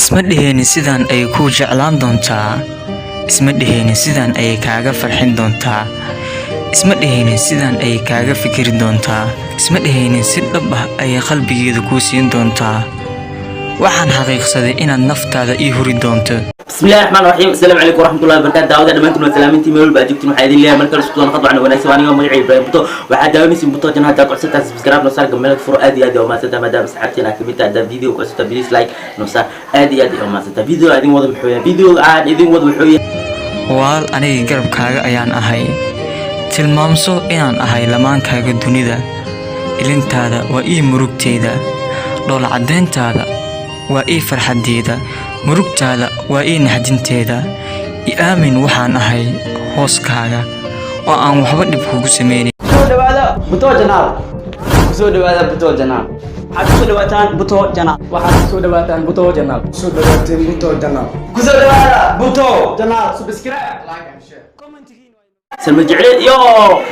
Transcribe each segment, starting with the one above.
isma dheheen sidaan ay ku jeclaan doontaa, isma dheheen sidaan ay kaaga farxin doontaa, isma dheheen sidaan ay kaaga fikiri doontaa, isma dheheen si dhab ah ay qalbigeeda kuu siin doontaa. waxaan xaqiiqsaday inaad naftaada ii huri doonto. بسم الله الرحمن الرحيم. السلام عليكم ورحمة الله وبركاته. دعوة دمانتم وسلامتي ميول بأجيبتم حياتي الله ملك الرسول ونقضوا عنا وناسي واني ومريعي إبراهيم بطو وحاد داومي سي بطو جنها تاقع ستة سبسكراب نصار قمالك فرو آدي وما ستة مدام سحبتنا كميتا أدام فيديو وكستا بليس لايك نصار آدي وما ستة فيديو آدين وضع بحوية فيديو عاد إذين وضع بحوية waal aniga garabkaaga ayaan ahay, tilmaamso inaan ahay lamaankaaga dunida, ilintaada waa ii murugteyda, dhool caddeyntaada waa ii farxadeeda, murugtaada waa ii naxdinteeda. i aamin waxaan ahay hooskaaga oo aan waxba dhib kugu sameynin. soo dhawaada buto janaal soo dhawaada buto janaal waxaad soo dhawaataan buto janaal waxaad soo dhawaataan buto janaal soo dhawaateen buto janaal ku soo dhawaada buto janaal subscribe like and share comment سلمى جعلين يو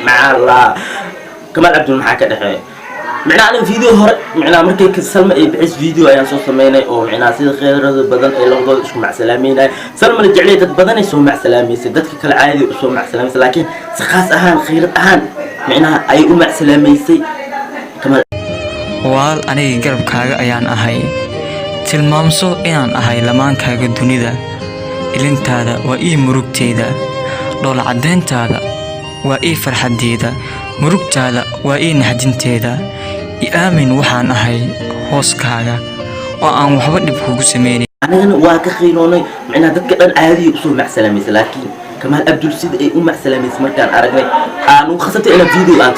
مع الله كمال عبد المحاكا دحي معنا أنا فيديو هر معنا مركي كسلمى أي بعيس فيديو أيام صوت سمينا أو معنا سيد خير بدن أي لغض شو مع سلامين سلمى الجعلين بدن يسوي مع سلامين سدتك كالعادي وسوي مع سلامين لكن سخاس أهان خير أهان معنا أي مع سلامين سي كمال waal aniga garabkaaga ayaan ahay, tilmaamso inaan ahay lamaankaaga dunida, ilintaada waa ii murugteyda, dhool caddeyntaada waa ii farxadeeda, murugtaada waa ii naxdinteeda. i aamin waxaan ahay hooskaaga oo aan waxba dhib kugu sameynin. أنا واقع خيروني معنا دتك أنا عادي وصول مع سلامين لكن كمال عبد السيد أي مع سلامين مركان أرجعني أنا وخسرت إلى فيديو أنا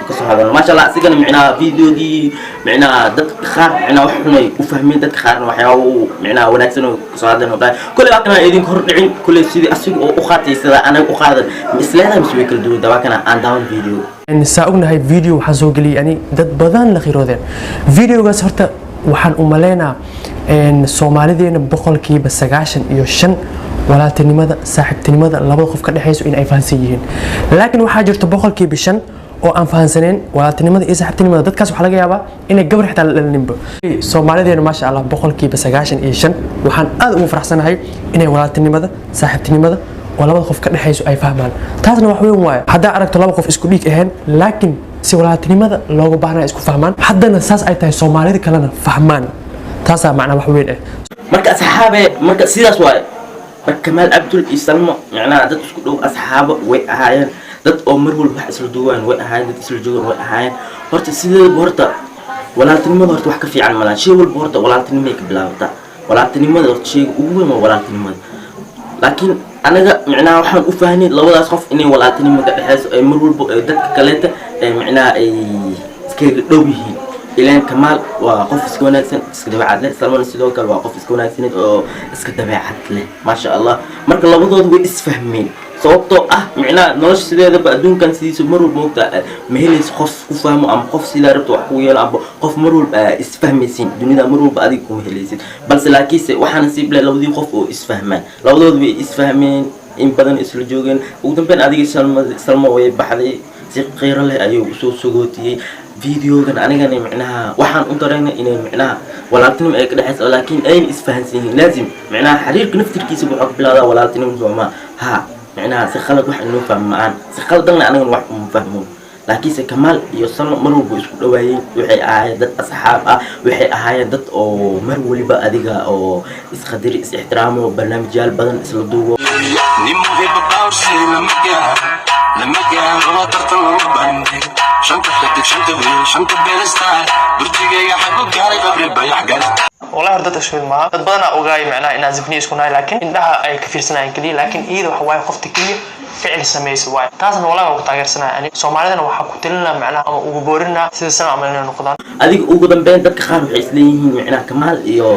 كسهلا ما شاء الله سجن معنا فيديو دي معنا دتك خار معنا وحنا وفهمين دتك خار وحياة معنا ونكسر كسهلا وقال كل وقت أنا إيدين كهرنعين كل سيد أسوق وأخاتي سلا أنا وأخاذ مثلنا مسوي كل دول دوا كنا عن داون فيديو ساقنا هاي فيديو حزوق لي يعني دد بدن لخيرودين فيديو قاس هرتا waxaan u maleynaa Soomaalideena boqolkiiba 95 walaaltinimada saaxiibtinimada labada qof ka dhaxayso in ay fahansan yihiin, laakiin waxaa jirta boqolkiiba 5 oo aan fahansaneen walaaltinimada iyo saaxiibtinimada. dadkaas waxa laga yaabaa inay gabar xitaa la dhalinba. Soomaalideena ma sha Allah boqolkiiba 95 waxaan aad ugu faraxsanahay inay walaaltinimada saaxiibtinimada oo labada qof ka dhaxayso ay fahmaan. taasna wax weyn waaye hadaa aragto laba qof isku dhiig ahayn laakiin si walaaltinimada looga baahnaa isku fahmaan, haddana saas ay tahay Soomaalida kalena fahmaan. taasaa macna wax weyn ah. marka asxaabe marka sidaas waay marka Kamaal Abdul Isalmo macna dad isku dhow asxaabo way ahaayeen, dad oo mar walba wax isla duwaan way ahaayeen, dad isla joogan way ahaayeen. horta sideeda horta walaaltinimada horta wax ka fiican malaha shay walba horta walaaltinimada ka bilaabata. walaaltinimada horta shay ugu weyn waa walaaltinimada, laakiin anaga macna waxaan u fahmin labadaas qof inay walaaltinimada ka dhaxayso ay mar walba dadka kaleeta macna ay iska dhow yihiin. إلين كمال وقف سكونات سكدبعات له سلمان السلوك وقف سكونات سند أو سكدبعات له ما شاء الله مرك الله بضود ويسفهمين صوته معنا نلاش سيدا بدون كان سيد مرور بوقت مهلس خف فهمه أم خف سيدا ربط وحويه أم خف مرور إسفهمين سين دنيا مرور بعديكم مهلسين بس لكيس وحنا سيب له لو دي خف إسفهمان لو ضود ويسفهمين إن بدن إسلوجوجن ودم بين أديك سلمان ويبحثي غير له أيوب سوغوتي فيديو كان أنا كان معناها وحن أنطرنا إن معناها ولكن ما يقدر حس ولكن أين إسفهانسين لازم معناها حريق نفتر كيس بحق بلا ولكن ما ها معناها سخلت واحد نفهم معان سخلت ضلنا أنا واحد مفهمون لكن سكمال يوصل مرو بيسكت وعي وحي عادة أصحاب وحي عادة أو مرو اللي بقى ديجا أو إسخدر إحترامه برنامج جال بدن إسلوبه لما كان ما ترتموا بندق شنطة خدك شنطة بيل شنطة بيلستايل برتقى يا حبوب قاري قبل بيح قال والله هردت أشوي معاه dad badan oo gaay macnaa inaa zibni isku nahay laakiin indhaha ay ka fiirsanayeen kaliya laakiin iyada waxa waay qofta kaliya ficil sameeyay waay taasna wallahi ugu taageersanaa ani Soomaalidana waxa ku tilinaa macnaa ama ugu boorinaa sida san ama inay noqdaan adiga ugu dambeyn dadka qaar waxay isleeyihiin macnaa Kamaal iyo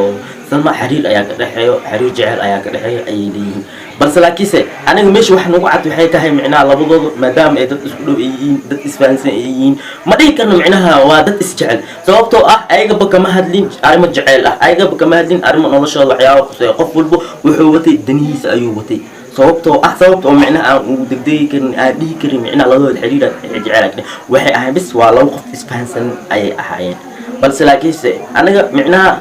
Salma xiriir ayaa ka dhaxeeyo xiriir jacayl ayaa ka dhaxeeyo ay leeyihiin بس لكيسة أنا مش واحد نوع عاد وحياتها هي معناها لبضو ما دام إدت إسلوب إيين إدت إسفانسيين ما دي كانوا معناها وادت إسجعل سببتو أيجا بكا ما هادلين أرمى جعل أيجا بكا ما هادلين أرمى الله شاء الله حياة قفل بو وحوتي دنيس أيوبتي سببتو معناها ودقدي كان أدي كريم معناها لبضو الحريرة جعلك وحي بس والله وقف إسفانسن أي أحيان بس لكيسة أنا معناها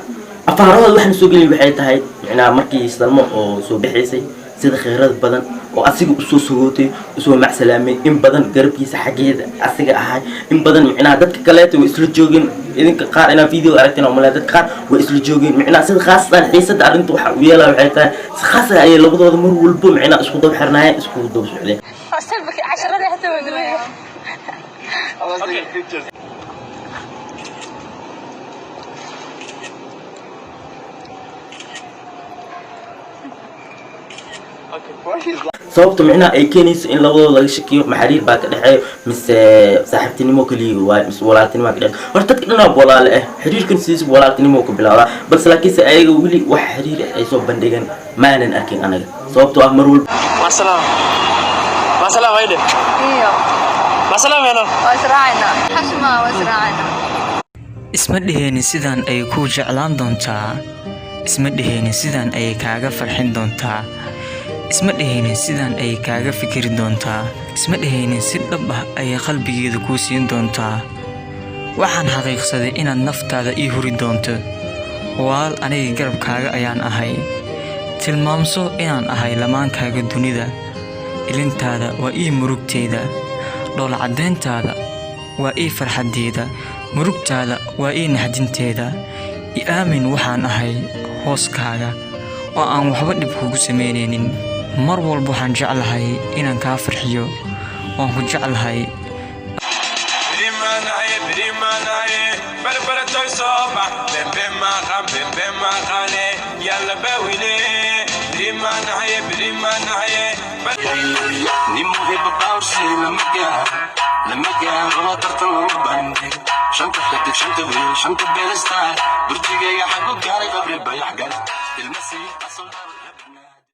afaarahooda waxaan soo geliyay waxay tahay micnaha markii salmo oo soo bixaysay sida kheyraad badan oo asiga usoo sogootay usoo macsalaamay in badan garabkiisa xageeda asiga ahay in badan micnaha dadka kaleeto way isla joogeen idinka qaar inaa video aragteen oo malaa dadka qaar way isla joogeen micnaha sida khaasatan xiisada arrinta waxa u yeelaa waxay tahay si khaas ah ay labadooda mar walba micnaha isku dab xirnaayeen isku dab socdeen أصلك عشرة حتى ودوية. sababta micnaha ay keenayso in labadooda laga shakiyo maxariir baa ka dhexeeyo mise saaxiibtinimo kaliya waay mise walaaltinimo ka dhexeeyo horta dadka dhanaa walaale ah xiriirkan sidiisa walaaltinimo ka bilowdaa balse laakiinse ayaga weli wax xiriir ay soo bandhigan maanan arkin anaga sababtoo ah mar walba ما سلام هيدا إيوه. ما سلام هنا وأسرعنا. حشمة وأسرعنا. isma dheheenin sidaan ay kuu jeclaan doontaa isma dheheenin sidaan ay kaaga farxin doontaa isma dheheenin sidaan ay kaaga fikiri doontaa isma dheheenin si dhab ah ayay qalbigeeda kuu siin doontaa waxaan xaqiiqsaday inaad naftaada ii huri doonto waal aniga garabkaaga ayaan ahay tilmaamso inaan ahay lamaankaaga dunida ilintaada waa ii murugteyda dhool caddeyntaada waa ii farxaddeeda murugtaada waa ii naxdinteeda i aamin waxaan ahay hooskaaga oo aan waxba dhib kugu samaynaynin mar walba waxaan jeclahay inaan kaa farxiyo waan ku jeclahay لما كان هو ترتم وبندق شنط حدك شنط وين شنط بيرستايل برتقى يا حقوق قاري قبل بيح قال المسيح أصل